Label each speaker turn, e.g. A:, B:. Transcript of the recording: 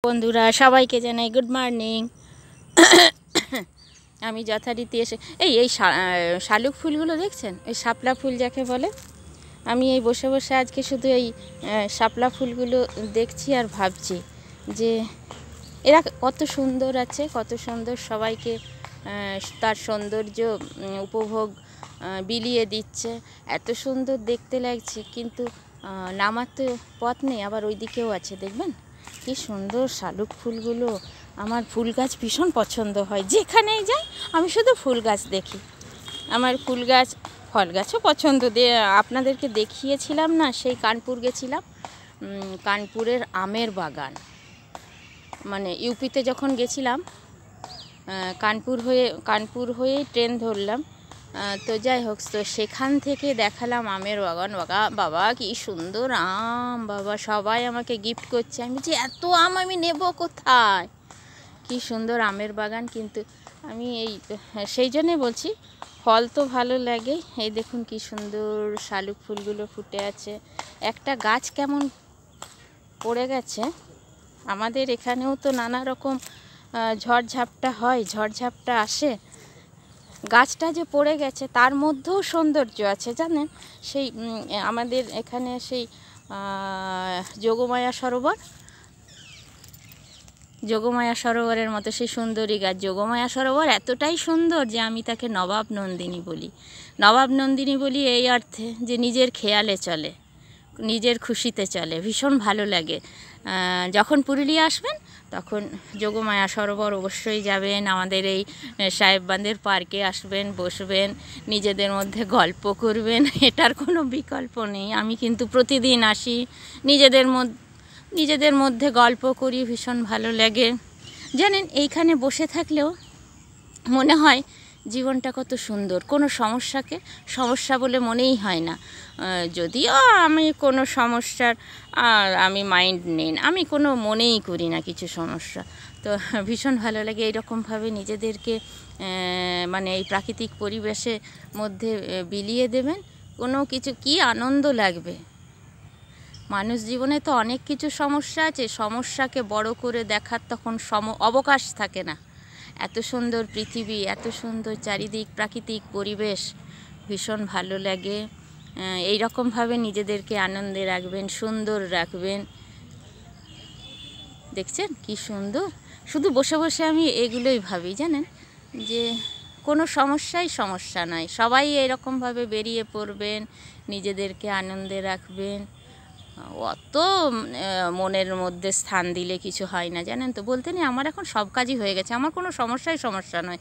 A: বন্ধুরা সবাইকে জানাই গুড মর্নিং। আমি যথারীতি এসে এই শালুক ফুলগুলো দেখছেন, এই শাপলা ফুল যাকে বলে, আমি এই বসে বসে আজকে শুধু এই শাপলা ফুলগুলো দেখছি আর ভাবছি যে এরা কত সুন্দর আছে, কত সুন্দর, সবাইকে তার সৌন্দর্য উপভোগ বিলিয়ে দিচ্ছে। এত সুন্দর দেখতে লাগছে, কিন্তু নামার তো পথ নেই। আবার ওই দিকেও আছে, দেখবেন কি সুন্দর শালুক ফুলগুলো। আমার ফুল গাছ ভীষণ পছন্দ হয়, যেখানেই যাই আমি শুধু ফুল গাছ দেখি। আমার ফুল গাছ, ফল গাছও পছন্দ। আপনাদেরকে দেখিয়েছিলাম না, সেই কানপুর গেছিলাম, কানপুরের আমের বাগান, মানে ইউপিতে যখন গেছিলাম, কানপুর হয়ে ট্রেন ধরলাম। তো যাই হোক, তো সেখান থেকে দেখালাম আমের বাগান। বাবা কি সুন্দর আম, বাবা সবাই আমাকে গিফট করছে। আমি যে এত আম আমি নেব কোথায়, কি সুন্দর আমের বাগান। কিন্তু আমি সেই জন্যে বলছি, ফল তো ভালো লাগে। এই দেখুন কি সুন্দর শালুক ফুলগুলো ফুটে আছে। একটা গাছ কেমন পড়ে গেছে। আমাদের এখানেও তো নানা রকম ঝড়ঝাপটা হয়, ঝড়ঝাপটা আসে। গাছটা যে পড়ে গেছে তার মধ্যেও সৌন্দর্য আছে, জানেন। সেই আমাদের এখানে সেই যোগমায়া সরোবরের মতো সেই সুন্দরী গাছ। যোগমায়া সরোবর এতটাই সুন্দর যে আমি তাকে নবাব নন্দিনী বলি এই অর্থে যে নিজের খেয়ালে চলে, নিজের খুশিতে চলে। ভীষণ ভালো লাগে। যখন পুরুলিয়া আসবেন তখন যোগমায়া সরোবর অবশ্যই যাবেন। আমাদের এই সাহেববাঁধের পার্কে আসবেন, বসবেন, নিজেদের মধ্যে গল্প করবেন। এটার কোনো বিকল্প নেই। আমি কিন্তু প্রতিদিন আসি, নিজেদের মধ্যে গল্প করি, ভীষণ ভালো লাগে। জানেন, এইখানে বসে থাকলেও মনে হয় জীবনটা কত সুন্দর। কোনো সমস্যা বলে মনেই হয় না। যদিও আমি কোনো সমস্যার আমি মাইন্ড নেই, আমি কোনো মনেই করি না কিছু সমস্যা। তো ভীষণ ভালো লাগে এইরকমভাবে নিজেদেরকে মানে এই প্রাকৃতিক পরিবেশের মধ্যে বিলিয়ে দেবেন। কোনো কিছু কি আনন্দ লাগবে। মানুষ জীবনে তো অনেক কিছু সমস্যা আছে, সমস্যাকে বড় করে দেখার তখন অবকাশ থাকে না। এত সুন্দর পৃথিবী, এত সুন্দর চারিদিক প্রাকৃতিক পরিবেশ, ভীষণ ভালো লাগে। এই রকমভাবে নিজেদেরকে আনন্দে রাখবেন, সুন্দর রাখবেন। দেখছেন কি সুন্দর। শুধু বসে বসে আমি এগুলোই ভাবি, জানেন, যে কোনো সমস্যা নয়। সবাই এরকমভাবে বেরিয়ে পড়বেন, নিজেদেরকে আনন্দে রাখবেন। অত মনের মধ্যে স্থান দিলে কিছু হয় না, জানেন তো। বলতে নেই, আমার এখন সব কাজই হয়ে গেছে, আমার কোনো সমস্যা নয়।